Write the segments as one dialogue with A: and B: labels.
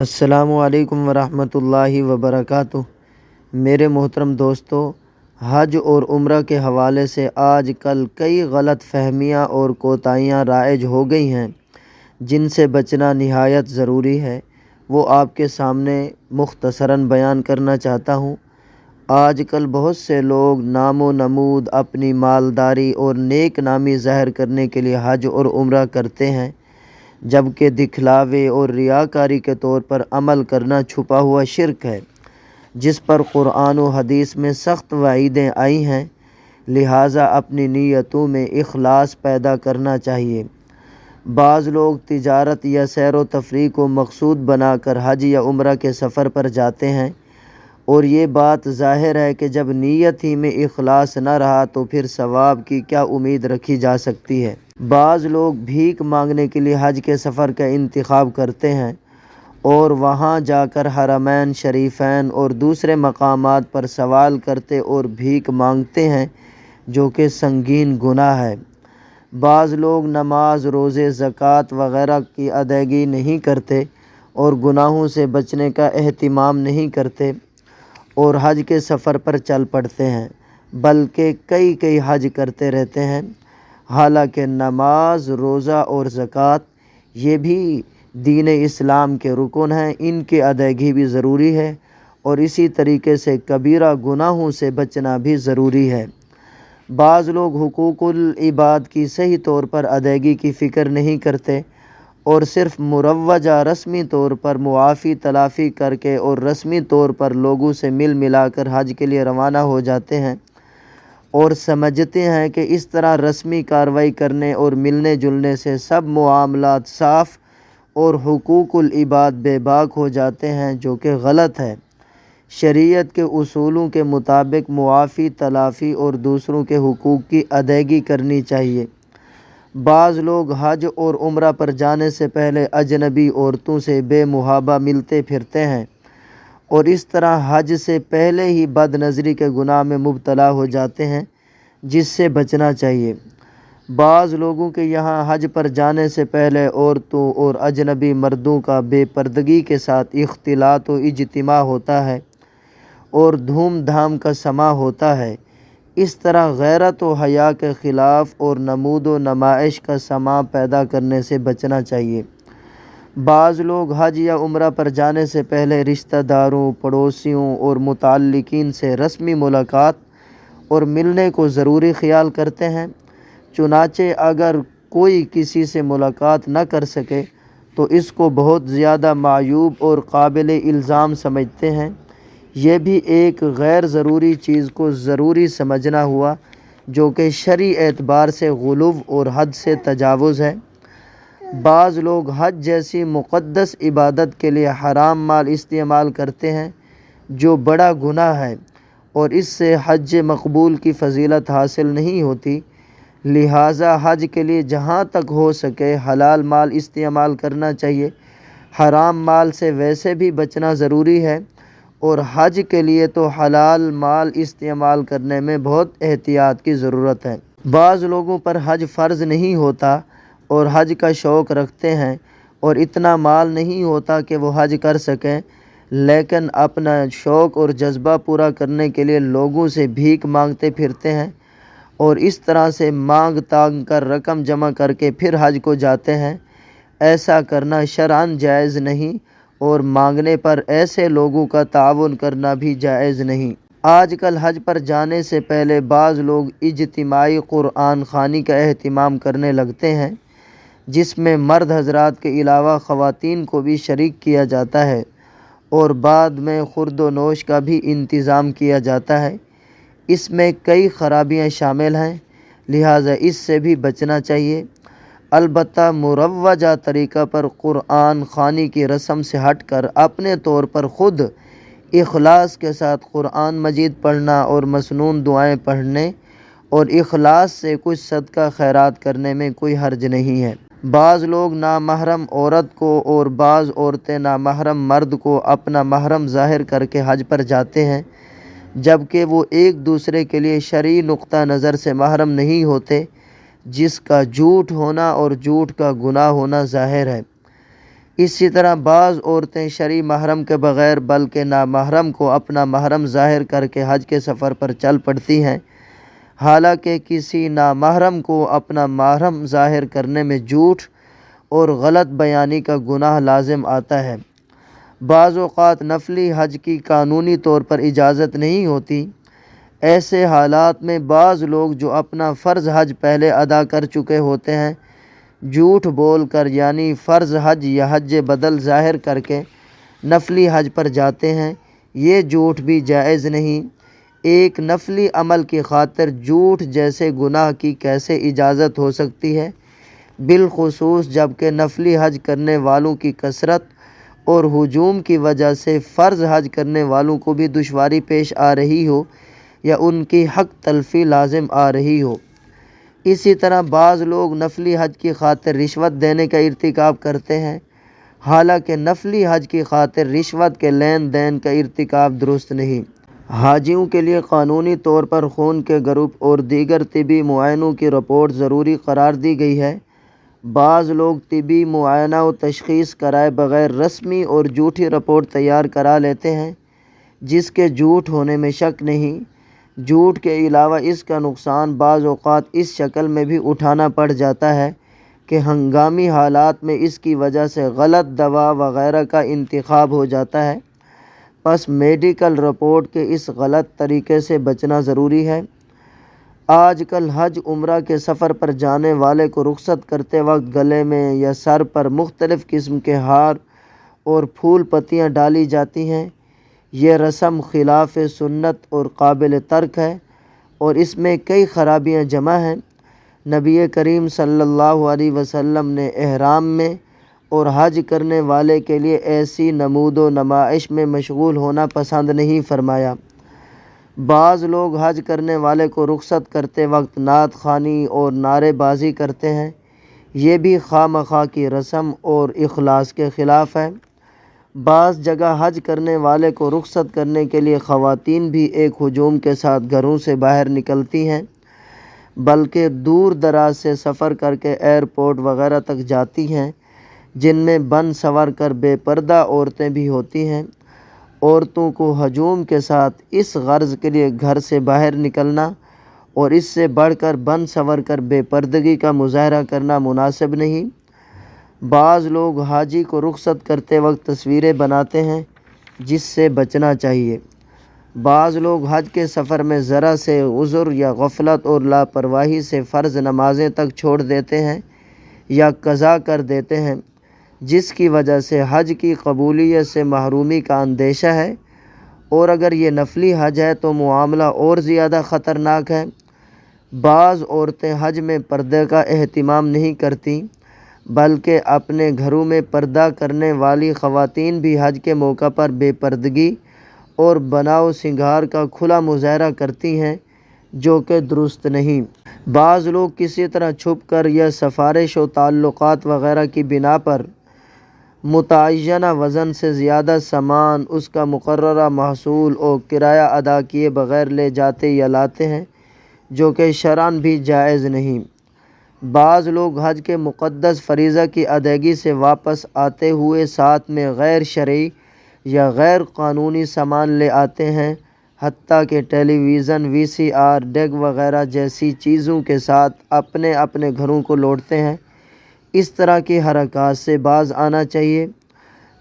A: السلام علیکم ورحمۃ اللہ وبرکاتہ۔ میرے محترم دوستو، حج اور عمرہ کے حوالے سے آج کل کئی غلط فہمیاں اور کوتاہیاں رائج ہو گئی ہیں جن سے بچنا نہایت ضروری ہے۔ وہ آپ کے سامنے مختصراً بیان کرنا چاہتا ہوں۔ آج کل بہت سے لوگ نام و نمود، اپنی مالداری اور نیک نامی ظاہر کرنے کے لیے حج اور عمرہ کرتے ہیں، جبکہ دکھلاوے اور ریاکاری کے طور پر عمل کرنا چھپا ہوا شرک ہے، جس پر قرآن و حدیث میں سخت وعیدیں آئی ہیں۔ لہٰذا اپنی نیتوں میں اخلاص پیدا کرنا چاہیے۔ بعض لوگ تجارت یا سیر و تفریح کو مقصود بنا کر حج یا عمرہ کے سفر پر جاتے ہیں، اور یہ بات ظاہر ہے کہ جب نیت ہی میں اخلاص نہ رہا تو پھر ثواب کی کیا امید رکھی جا سکتی ہے۔ بعض لوگ بھیک مانگنے کے لیے حج کے سفر کا انتخاب کرتے ہیں اور وہاں جا کر حرمین شریفین اور دوسرے مقامات پر سوال کرتے اور بھیک مانگتے ہیں، جو کہ سنگین گناہ ہے۔ بعض لوگ نماز، روزے، زکوٰۃ وغیرہ کی ادائیگی نہیں کرتے اور گناہوں سے بچنے کا اہتمام نہیں کرتے اور حج کے سفر پر چل پڑتے ہیں، بلکہ کئی حج کرتے رہتے ہیں۔ حالانکہ نماز، روزہ اور زکوٰۃ یہ بھی دین اسلام کے رکن ہیں، ان کی ادائیگی بھی ضروری ہے، اور اسی طریقے سے کبیرہ گناہوں سے بچنا بھی ضروری ہے۔ بعض لوگ حقوق العباد کی صحیح طور پر ادائیگی کی فکر نہیں کرتے اور صرف مروجہ رسمی طور پر معافی تلافی کر کے اور رسمی طور پر لوگوں سے مل ملا کر حج کے لیے روانہ ہو جاتے ہیں، اور سمجھتے ہیں کہ اس طرح رسمی کارروائی کرنے اور ملنے جلنے سے سب معاملات صاف اور حقوق العباد بے باک ہو جاتے ہیں، جو کہ غلط ہے۔ شریعت کے اصولوں کے مطابق معافی تلافی اور دوسروں کے حقوق کی ادائیگی کرنی چاہیے۔ بعض لوگ حج اور عمرہ پر جانے سے پہلے اجنبی عورتوں سے بے محابہ ملتے پھرتے ہیں اور اس طرح حج سے پہلے ہی بد نظری کے گناہ میں مبتلا ہو جاتے ہیں، جس سے بچنا چاہیے۔ بعض لوگوں کے یہاں حج پر جانے سے پہلے عورتوں اور اجنبی مردوں کا بے پردگی کے ساتھ اختلاط و اجتماع ہوتا ہے اور دھوم دھام کا سماع ہوتا ہے۔ اس طرح غیرت و حیا کے خلاف اور نمود و نمائش کا سماع پیدا کرنے سے بچنا چاہیے۔ بعض لوگ حج یا عمرہ پر جانے سے پہلے رشتہ داروں، پڑوسیوں اور متعلقین سے رسمی ملاقات اور ملنے کو ضروری خیال کرتے ہیں۔ چنانچہ اگر کوئی کسی سے ملاقات نہ کر سکے تو اس کو بہت زیادہ معیوب اور قابل الزام سمجھتے ہیں۔ یہ بھی ایک غیر ضروری چیز کو ضروری سمجھنا ہوا، جو کہ شرعی اعتبار سے غلو اور حد سے تجاوز ہے۔ بعض لوگ حج جیسی مقدس عبادت کے لیے حرام مال استعمال کرتے ہیں، جو بڑا گناہ ہے، اور اس سے حج مقبول کی فضیلت حاصل نہیں ہوتی۔ لہٰذا حج کے لیے جہاں تک ہو سکے حلال مال استعمال کرنا چاہیے۔ حرام مال سے ویسے بھی بچنا ضروری ہے، اور حج کے لیے تو حلال مال استعمال کرنے میں بہت احتیاط کی ضرورت ہے۔ بعض لوگوں پر حج فرض نہیں ہوتا اور حج کا شوق رکھتے ہیں اور اتنا مال نہیں ہوتا کہ وہ حج کر سکیں، لیکن اپنا شوق اور جذبہ پورا کرنے کے لیے لوگوں سے بھیک مانگتے پھرتے ہیں اور اس طرح سے مانگ تانگ کر رقم جمع کر کے پھر حج کو جاتے ہیں۔ ایسا کرنا شرعاً جائز نہیں، اور مانگنے پر ایسے لوگوں کا تعاون کرنا بھی جائز نہیں۔ آج کل حج پر جانے سے پہلے بعض لوگ اجتماعی قرآن خوانی کا اہتمام کرنے لگتے ہیں، جس میں مرد حضرات کے علاوہ خواتین کو بھی شریک کیا جاتا ہے، اور بعد میں خورد و نوش کا بھی انتظام کیا جاتا ہے۔ اس میں کئی خرابیاں شامل ہیں، لہٰذا اس سے بھی بچنا چاہیے۔ البتہ مروجہ طریقہ پر قرآن خوانی کی رسم سے ہٹ کر اپنے طور پر خود اخلاص کے ساتھ قرآن مجید پڑھنا اور مسنون دعائیں پڑھنے اور اخلاص سے کچھ صدقہ خیرات کرنے میں کوئی حرج نہیں ہے۔ بعض لوگ نامحرم عورت کو اور بعض عورتیں نامحرم مرد کو اپنا محرم ظاہر کر کے حج پر جاتے ہیں، جبکہ وہ ایک دوسرے کے لیے شرعی نقطہ نظر سے محرم نہیں ہوتے، جس کا جھوٹ ہونا اور جھوٹ کا گناہ ہونا ظاہر ہے۔ اسی طرح بعض عورتیں شرعی محرم کے بغیر بلکہ نامحرم کو اپنا محرم ظاہر کر کے حج کے سفر پر چل پڑتی ہیں، حالانکہ کسی نامحرم کو اپنا محرم ظاہر کرنے میں جھوٹ اور غلط بیانی کا گناہ لازم آتا ہے۔ بعض اوقات نفلی حج کی قانونی طور پر اجازت نہیں ہوتی۔ ایسے حالات میں بعض لوگ جو اپنا فرض حج پہلے ادا کر چکے ہوتے ہیں، جھوٹ بول کر یعنی فرض حج یا حج بدل ظاہر کر کے نفلی حج پر جاتے ہیں۔ یہ جھوٹ بھی جائز نہیں۔ ایک نفلی عمل کی خاطر جھوٹ جیسے گناہ کی کیسے اجازت ہو سکتی ہے، بالخصوص جب کہ نفلی حج کرنے والوں کی کثرت اور ہجوم کی وجہ سے فرض حج کرنے والوں کو بھی دشواری پیش آ رہی ہو یا ان کی حق تلفی لازم آ رہی ہو۔ اسی طرح بعض لوگ نفلی حج کی خاطر رشوت دینے کا ارتکاب کرتے ہیں، حالانکہ نفلی حج کی خاطر رشوت کے لین دین کا ارتکاب درست نہیں۔ حاجیوں کے لیے قانونی طور پر خون کے گروپ اور دیگر طبی معائنوں کی رپورٹ ضروری قرار دی گئی ہے۔ بعض لوگ طبی معائنہ و تشخیص کرائے بغیر رسمی اور جھوٹی رپورٹ تیار کرا لیتے ہیں، جس کے جھوٹ ہونے میں شک نہیں۔ جھوٹ کے علاوہ اس کا نقصان بعض اوقات اس شکل میں بھی اٹھانا پڑ جاتا ہے کہ ہنگامی حالات میں اس کی وجہ سے غلط دوا وغیرہ کا انتخاب ہو جاتا ہے۔ پس میڈیکل رپورٹ کے اس غلط طریقے سے بچنا ضروری ہے۔ آج کل حج عمرہ کے سفر پر جانے والے کو رخصت کرتے وقت گلے میں یا سر پر مختلف قسم کے ہار اور پھول پتیاں ڈالی جاتی ہیں۔ یہ رسم خلاف سنت اور قابل ترک ہے اور اس میں کئی خرابیاں جمع ہیں۔ نبی کریم صلی اللہ علیہ وسلم نے احرام میں اور حج کرنے والے کے لیے ایسی نمود و نمائش میں مشغول ہونا پسند نہیں فرمایا۔ بعض لوگ حج کرنے والے کو رخصت کرتے وقت نعت خوانی اور نعرے بازی کرتے ہیں۔ یہ بھی خواہ مخواہ کی رسم اور اخلاص کے خلاف ہے۔ بعض جگہ حج کرنے والے کو رخصت کرنے کے لیے خواتین بھی ایک ہجوم کے ساتھ گھروں سے باہر نکلتی ہیں، بلکہ دور دراز سے سفر کر کے ایئرپورٹ وغیرہ تک جاتی ہیں، جن میں بن سنور کر بے پردہ عورتیں بھی ہوتی ہیں۔ عورتوں کو ہجوم کے ساتھ اس غرض کے لیے گھر سے باہر نکلنا اور اس سے بڑھ کر بن سنور کر بے پردگی کا مظاہرہ کرنا مناسب نہیں۔ بعض لوگ حاجی کو رخصت کرتے وقت تصویریں بناتے ہیں، جس سے بچنا چاہیے۔ بعض لوگ حج کے سفر میں ذرا سے عذر یا غفلت اور لاپرواہی سے فرض نمازیں تک چھوڑ دیتے ہیں یا قضا کر دیتے ہیں، جس کی وجہ سے حج کی قبولیت سے محرومی کا اندیشہ ہے، اور اگر یہ نفلی حج ہے تو معاملہ اور زیادہ خطرناک ہے۔ بعض عورتیں حج میں پردے کا اہتمام نہیں کرتیں، بلکہ اپنے گھروں میں پردہ کرنے والی خواتین بھی حج کے موقع پر بے پردگی اور بناؤ سنگار کا کھلا مظاہرہ کرتی ہیں، جو کہ درست نہیں۔ بعض لوگ کسی طرح چھپ کر یا سفارش و تعلقات وغیرہ کی بنا پر متعینہ وزن سے زیادہ سامان اس کا مقررہ محصول اور کرایہ ادا کیے بغیر لے جاتے یا لاتے ہیں، جو کہ شرعاً بھی جائز نہیں۔ بعض لوگ حج کے مقدس فریضہ کی ادائیگی سے واپس آتے ہوئے ساتھ میں غیر شرعی یا غیر قانونی سامان لے آتے ہیں، حتیٰ کہ ٹیلی ویژن، VCR ڈیک وغیرہ جیسی چیزوں کے ساتھ اپنے گھروں کو لوٹتے ہیں۔ اس طرح کی حرکات سے باز آنا چاہیے۔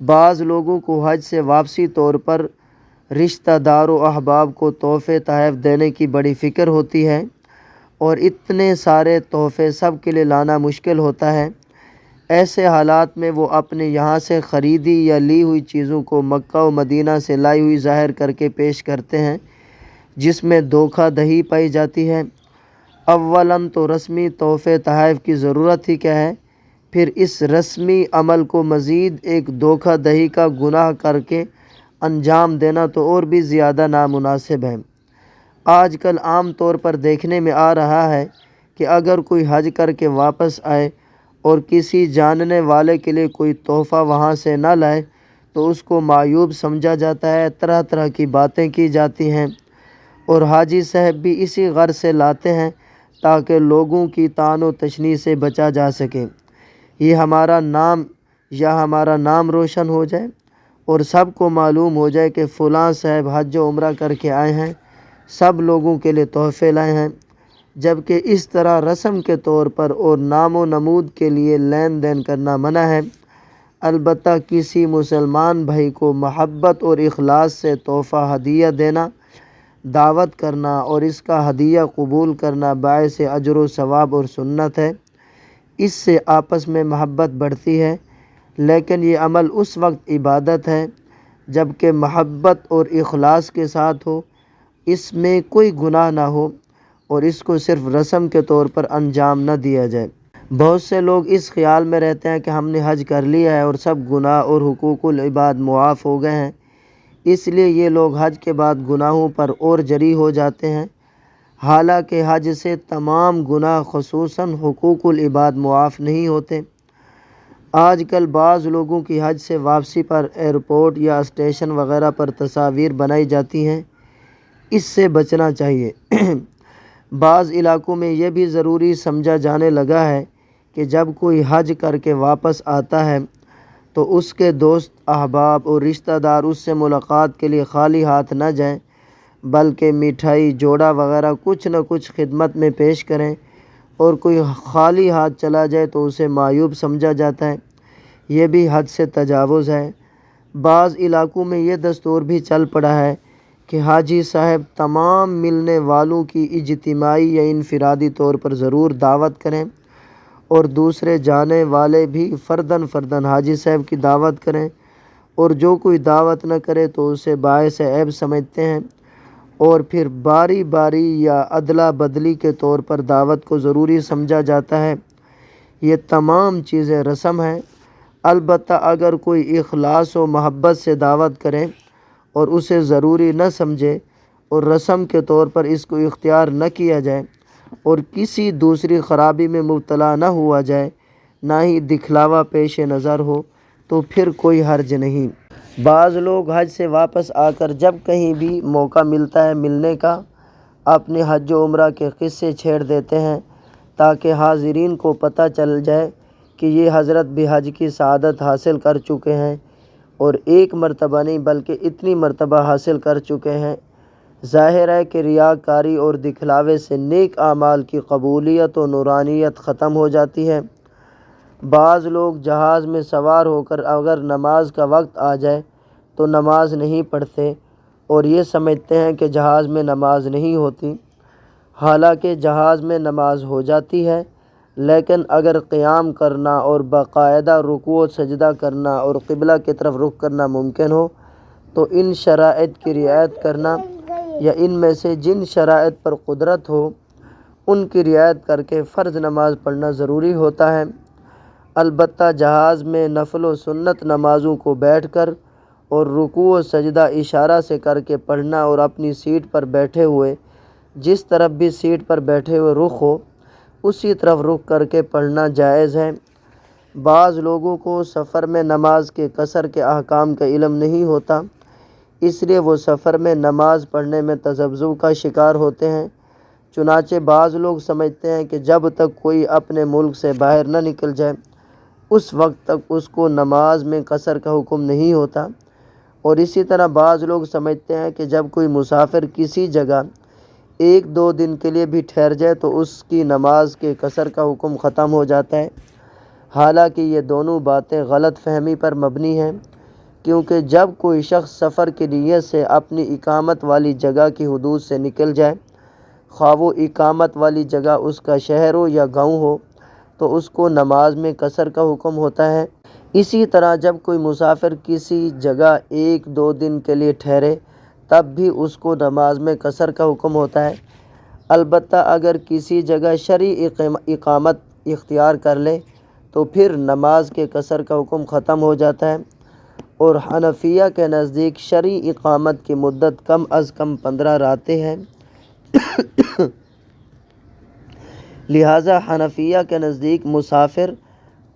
A: بعض لوگوں کو حج سے واپسی طور پر رشتہ دار و احباب کو تحفے تحائف دینے کی بڑی فکر ہوتی ہے، اور اتنے سارے تحفے سب کے لیے لانا مشکل ہوتا ہے۔ ایسے حالات میں وہ اپنے یہاں سے خریدی یا لی ہوئی چیزوں کو مکہ و مدینہ سے لائی ہوئی ظاہر کر کے پیش کرتے ہیں، جس میں دھوکہ دہی پائی جاتی ہے۔ اولاً تو رسمی تحفے تحائف کی ضرورت ہی کیا ہے، پھر اس رسمی عمل کو مزید ایک دھوکہ دہی کا گناہ کر کے انجام دینا تو اور بھی زیادہ نامناسب ہے۔ آج کل عام طور پر دیکھنے میں آ رہا ہے کہ اگر کوئی حج کر کے واپس آئے اور کسی جاننے والے کے لیے کوئی تحفہ وہاں سے نہ لائے تو اس کو معیوب سمجھا جاتا ہے، طرح طرح کی باتیں کی جاتی ہیں، اور حاجی صاحب بھی اسی غرض سے لاتے ہیں تاکہ لوگوں کی طعن و تشنیع سے بچا جا سکے۔ یہ ہمارا نام یا ہمارا نام روشن ہو جائے اور سب کو معلوم ہو جائے کہ فلاں صاحب حج و عمرہ کر کے آئے ہیں، سب لوگوں کے لیے تحفے لائے ہیں، جبکہ اس طرح رسم کے طور پر اور نام و نمود کے لیے لین دین کرنا منع ہے۔ البتہ کسی مسلمان بھائی کو محبت اور اخلاص سے تحفہ ہدیہ دینا، دعوت کرنا اور اس کا ہدیہ قبول کرنا باعث اجر و ثواب اور سنت ہے۔ اس سے آپس میں محبت بڑھتی ہے، لیکن یہ عمل اس وقت عبادت ہے جب کہ محبت اور اخلاص کے ساتھ ہو، اس میں کوئی گناہ نہ ہو اور اس کو صرف رسم کے طور پر انجام نہ دیا جائے۔ بہت سے لوگ اس خیال میں رہتے ہیں کہ ہم نے حج کر لیا ہے اور سب گناہ اور حقوق العباد معاف ہو گئے ہیں، اس لیے یہ لوگ حج کے بعد گناہوں پر اور جری ہو جاتے ہیں، حالانکہ حج سے تمام گناہ خصوصاً حقوق العباد معاف نہیں ہوتے۔ آج کل بعض لوگوں کی حج سے واپسی پر ایئرپورٹ یا اسٹیشن وغیرہ پر تصاویر بنائی جاتی ہیں، اس سے بچنا چاہیے۔ بعض علاقوں میں یہ بھی ضروری سمجھا جانے لگا ہے کہ جب کوئی حج کر کے واپس آتا ہے تو اس کے دوست احباب اور رشتہ دار اس سے ملاقات کے لیے خالی ہاتھ نہ جائیں، بلکہ مٹھائی، جوڑا وغیرہ کچھ نہ کچھ خدمت میں پیش کریں، اور کوئی خالی ہاتھ چلا جائے تو اسے معیوب سمجھا جاتا ہے۔ یہ بھی حد سے تجاوز ہے۔ بعض علاقوں میں یہ دستور بھی چل پڑا ہے کہ حاجی صاحب تمام ملنے والوں کی اجتماعی یا انفرادی طور پر ضرور دعوت کریں، اور دوسرے جانے والے بھی فرداً فرداً حاجی صاحب کی دعوت کریں، اور جو کوئی دعوت نہ کرے تو اسے باعث عیب سمجھتے ہیں، اور پھر باری باری یا ادلا بدلی کے طور پر دعوت کو ضروری سمجھا جاتا ہے۔ یہ تمام چیزیں رسم ہیں، البتہ اگر کوئی اخلاص و محبت سے دعوت کرے اور اسے ضروری نہ سمجھے اور رسم کے طور پر اس کو اختیار نہ کیا جائے اور کسی دوسری خرابی میں مبتلا نہ ہوا جائے، نہ ہی دکھلاوا پیش نظر ہو، تو پھر کوئی حرج نہیں۔ بعض لوگ حج سے واپس آ کر جب کہیں بھی موقع ملتا ہے ملنے کا، اپنے حج و عمرہ کے قصے چھیڑ دیتے ہیں تاکہ حاضرین کو پتہ چل جائے کہ یہ حضرت بھی حج کی سعادت حاصل کر چکے ہیں، اور ایک مرتبہ نہیں بلکہ اتنی مرتبہ حاصل کر چکے ہیں۔ ظاہر ہے کہ ریاکاری اور دکھلاوے سے نیک اعمال کی قبولیت و نورانیت ختم ہو جاتی ہے۔ بعض لوگ جہاز میں سوار ہو کر اگر نماز کا وقت آ جائے تو نماز نہیں پڑھتے اور یہ سمجھتے ہیں کہ جہاز میں نماز نہیں ہوتی، حالانکہ جہاز میں نماز ہو جاتی ہے، لیکن اگر قیام کرنا اور باقاعدہ رکوع و سجدہ کرنا اور قبلہ کی طرف رخ کرنا ممکن ہو تو ان شرائط کی رعایت کرنا، یا ان میں سے جن شرائط پر قدرت ہو ان کی رعایت کر کے فرض نماز پڑھنا ضروری ہوتا ہے۔ البتہ جہاز میں نفل و سنت نمازوں کو بیٹھ کر اور رکوع و سجدہ اشارہ سے کر کے پڑھنا اور اپنی سیٹ پر بیٹھے ہوئے جس طرف بھی سیٹ پر بیٹھے ہوئے رخ ہو اسی طرف رخ کر کے پڑھنا جائز ہے۔ بعض لوگوں کو سفر میں نماز کے قصر کے احکام کا علم نہیں ہوتا، اس لیے وہ سفر میں نماز پڑھنے میں تذبذب کا شکار ہوتے ہیں۔ چنانچہ بعض لوگ سمجھتے ہیں کہ جب تک کوئی اپنے ملک سے باہر نہ نکل جائے اس وقت تک اس کو نماز میں قصر کا حکم نہیں ہوتا، اور اسی طرح بعض لوگ سمجھتے ہیں کہ جب کوئی مسافر کسی جگہ 1-2 دن کے لیے بھی ٹھہر جائے تو اس کی نماز کے قصر کا حکم ختم ہو جاتا ہے، حالانکہ یہ دونوں باتیں غلط فہمی پر مبنی ہیں، کیونکہ جب کوئی شخص سفر کی نیت سے اپنی اقامت والی جگہ کی حدود سے نکل جائے، خواہ وہ اقامت والی جگہ اس کا شہر ہو یا گاؤں ہو، تو اس کو نماز میں قصر کا حکم ہوتا ہے۔ اسی طرح جب کوئی مسافر کسی جگہ 1-2 دن کے لیے ٹھہرے تب بھی اس کو نماز میں قصر کا حکم ہوتا ہے۔ البتہ اگر کسی جگہ شرعی اقامت اختیار کر لے تو پھر نماز کے قصر کا حکم ختم ہو جاتا ہے، اور حنفیہ کے نزدیک شرعی اقامت کی مدت کم از کم 15 راتیں ہیں۔ لہٰذا حنفیہ کے نزدیک مسافر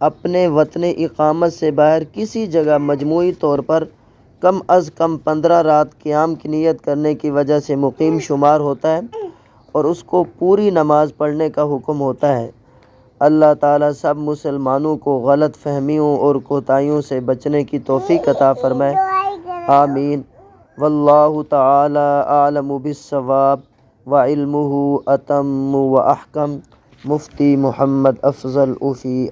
A: اپنے وطن اقامت سے باہر کسی جگہ مجموعی طور پر کم از کم 15 رات قیام کی نیت کرنے کی وجہ سے مقیم شمار ہوتا ہے اور اس کو پوری نماز پڑھنے کا حکم ہوتا ہے۔ اللہ تعالیٰ سب مسلمانوں کو غلط فہمیوں اور کوتاہیوں سے بچنے کی توفیق عطا فرمائے، آمین۔ واللہ تعالی اعلم بالصواب وعلمہ اتم واحکم۔ مفتی محمد افضل عفی۔